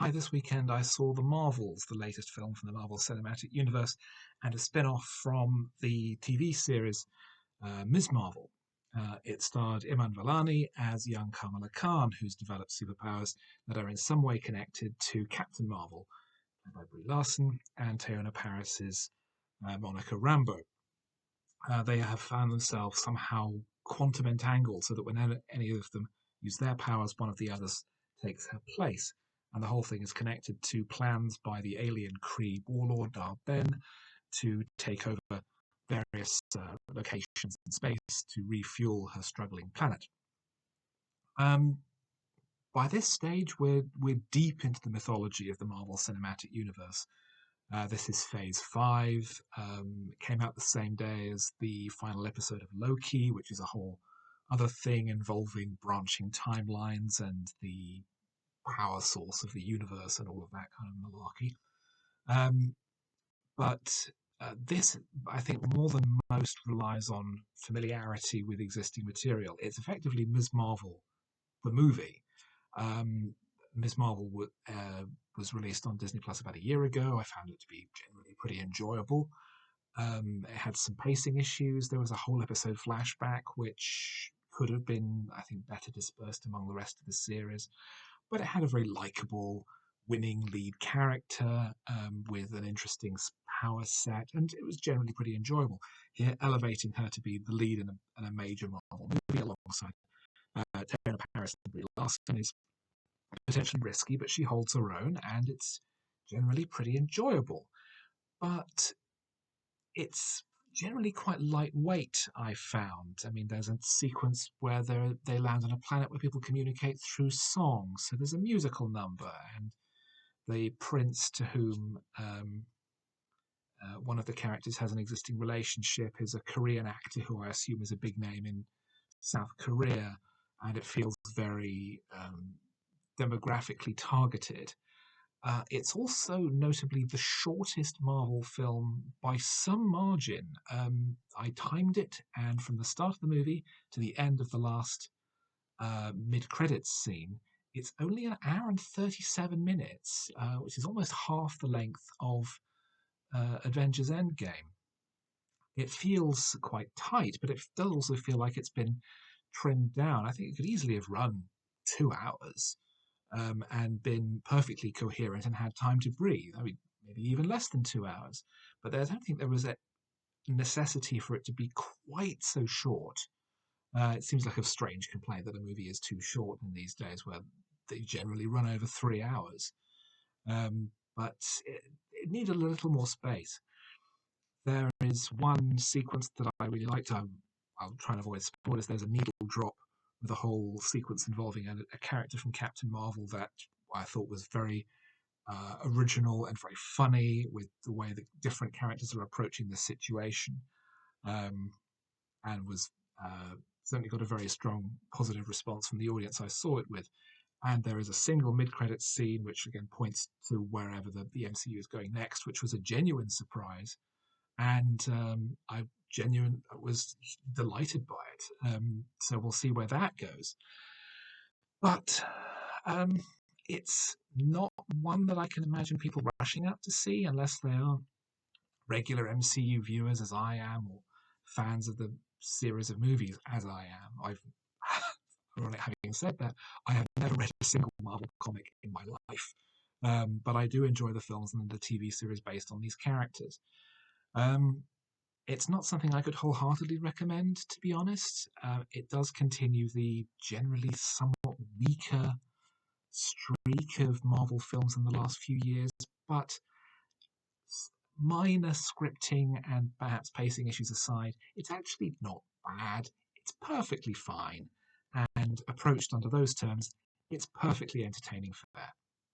Hi, this weekend I saw The Marvels, the latest film from the Marvel Cinematic Universe, and a spin off from the TV series Ms. Marvel. It starred Iman Vellani as young Kamala Khan, who's developed superpowers that are in some way connected to Captain Marvel, played by Brie Larson, and Teyonah Parris's Monica Rambeau. They have found themselves somehow quantum entangled so that whenever any of them use their powers, one of the others takes her place. And the whole thing is connected to plans by the alien Kree warlord Ben to take over various locations in space to refuel her struggling planet. Um, by this stage, we're deep into the mythology of the Marvel Cinematic Universe. This is Phase 5. It came out the same day as the final episode of Loki, which is a whole other thing involving branching timelines and the power source of the universe and all of that kind of malarkey. But this, I think, more than most relies on familiarity with existing material. It's effectively Ms. Marvel, the movie. Ms. Marvel was released on Disney Plus about a year ago. I found it to be generally pretty enjoyable. It had some pacing issues. There was a whole episode flashback, which could have been, I think, better dispersed among the rest of the series. But it had a very likable, winning lead character with an interesting power set, and it was generally pretty enjoyable. Here, elevating her to be the lead in a major Marvel movie alongside Teyonah Parris and Brie Larson is potentially risky, but she holds her own, and it's generally pretty enjoyable. But it's generally quite lightweight, I found. I mean, there's a sequence where they land on a planet where people communicate through songs. So there's a musical number, and the prince to whom one of the characters has an existing relationship is a Korean actor who I assume is a big name in South Korea, and it feels very demographically targeted. It's also notably the shortest Marvel film by some margin. I timed it, and from the start of the movie to the end of the last mid-credits scene, it's only an hour and 37 minutes, which is almost half the length of Avengers Endgame. It feels quite tight, but it does also feel like it's been trimmed down. I think it could easily have run 2 hours and been perfectly coherent and had time to breathe. I mean, maybe even less than 2 hours. But I don't think there was a necessity for it to be quite so short. It seems like a strange complaint that a movie is too short in these days, where they generally run over 3 hours. But it needed a little more space. There is one sequence that I really liked. I'll try and avoid spoilers. There's a needle drop with a whole sequence involving a character from Captain Marvel that I thought was very original and very funny, with the way that different characters are approaching the situation, and was certainly got a very strong positive response from the audience I saw it with. And there is a single mid-credits scene which again points to wherever the MCU is going next, which was a genuine surprise, and I was delighted by it. So we'll see where that goes. But it's not one that I can imagine people rushing out to see unless they are regular MCU viewers, as I am, or fans of the series of movies, as I am. Having said that, I have never read a single Marvel comic in my life, but I do enjoy the films and the TV series based on these characters. It's not something I could wholeheartedly recommend, to be honest. It does continue the generally somewhat weaker streak of Marvel films in the last few years, but minor scripting and perhaps pacing issues aside, it's actually not bad. It's perfectly fine. And approached under those terms, it's perfectly entertaining fare.